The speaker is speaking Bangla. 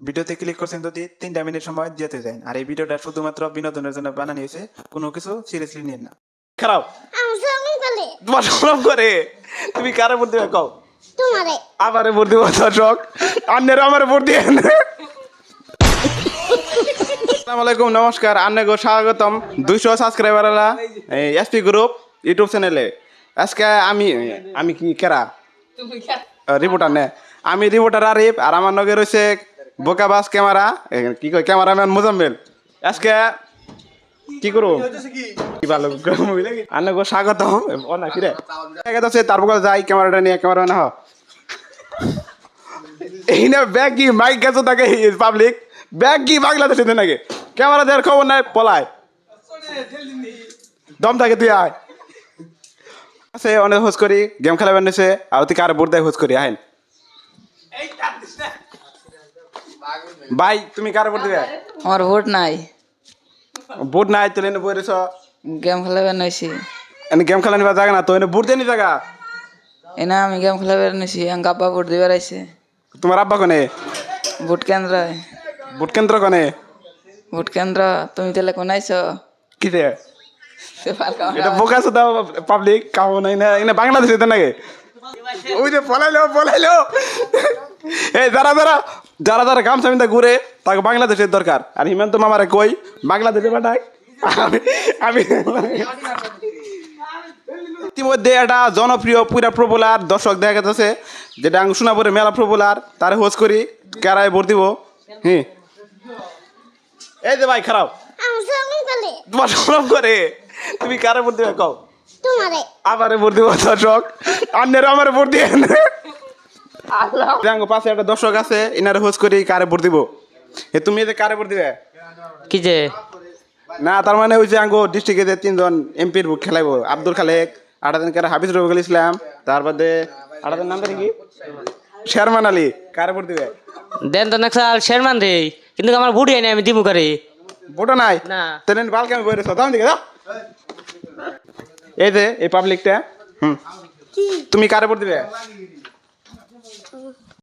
ভিডিওতে ক্লিক করছেন যদি 3টা মিনিট সময় যেতে যায় আর এই ভিডিওটা শুধুমাত্র বিনোদনের জন্য বানানো হয়েছে, কোনো কিছু সিরিয়াসলি নিন না। খারাপ তোমার শরম করে তুমি কারে ভোট দিবে কও? তোমারে আমারে ভোট দিব দর্শক, আন্নের আমারে ভোট দিয়ে আসসালামু আলাইকুম, নমস্কার, আন্নাগো স্বাগতম 200 সাবস্ক্রাইবার আলা এসপি গ্রুপ ইউটিউব চ্যানেলে। আজকে আমি কি কেরা রিপোর্টার নে, আমি রিপোর্টার আরিফ আর আমার নগে রয়েছে বোকাবাস ক্যামেরা কি কয় ক্যামেরাম্যান মুজাম্মেল। আজকে কি করব কি ভালো আন্নাগো স্বাগতম ও না কি রে আছে তারপর যাই ক্যামেরাটা নিয়ে ক্যামেরা না এই না ব্যাগ কি মাইক গেছো তাকে পাবলিক ব্যাগ কি বাংলাদেশে দেন নাকি ক্যামেরা দেওয়ার খবর নাই পলায় দম থাকে তুই আয় আছে অনেক হোস করি গেম খেলা বেড়েছে আর তুই কার বোর্ড দেয় হোস করি আহেন ভাই তুমি কার বোর্ড দিবে? আমার ভোট নাই, বোর্ড নাই তো এনে বই রেছ গেম খেলাবেন নইছি। এনে গেম খেলা নিবা জায়গা না তো এনে বোর্ড দিয়ে নি জায়গা এনা আমি গেম খেলাবেন নইছি, আঙ্ক আব্বা ভোট দিবার আইছে। তোমার আব্বা কনে ভোট কেন্দ্র, ভোট কেন্দ্র কনে ভোট কেন্দ্র তুমি তাহলে কোন আইছো? কি দে এটা বোকা আছে দাও পাবলিক কাউ নাই না এনে বাংলাদেশে দেন নাকি ওই যে পলাইলো এই যারা যারা যারা যারা গামছা মিন্দা ঘুরে তাকে বাংলাদেশের দরকার আর হিমন্ত মামারে কই বাংলাদেশে পাঠাক আমি ইতিমধ্যে একটা জনপ্রিয় পুরা প্রবলার দর্শক দেখা যাচ্ছে যেটা সোনাপুরে মেলা প্রবলার তার হোস্ট করি কারায় ভোট দিব। হ্যাঁ এই যে ভাই খারাপ তোমার শরম করে তুমি কারে ভোট দিবে কও? তোমারে আমারে ভোট দিব দর্শক, আন্নের আমারে ভোট দিয়ে পাশে একটা দর্শক আছে ইনারে হোস্ট করি কারে ভোট দিব। এ তুমি যে কারে ভোট দিবে কি যে না তার মানে ওই যে আঙ্গো ডিস্ট্রিক্টে যে 3জন এমপির বুক খেলাইবো আব্দুল খালেক আটাদিন কারে হাফিজ রবিকুল ইসলাম তার বাদে আটাদিন নাম কি শেরমান আলী কারে ভোট দিবে? দেন তো নাকসাল শেরমান রে, কিন্তু আমার বুড়ি আইনি আমি দিব করে ভোটও নাই না। তেলেন বালকে আমি বই রেছো দাম দিকে দাও এই যে এই পাবলিকটা তুমি কারে ভোট দিবে?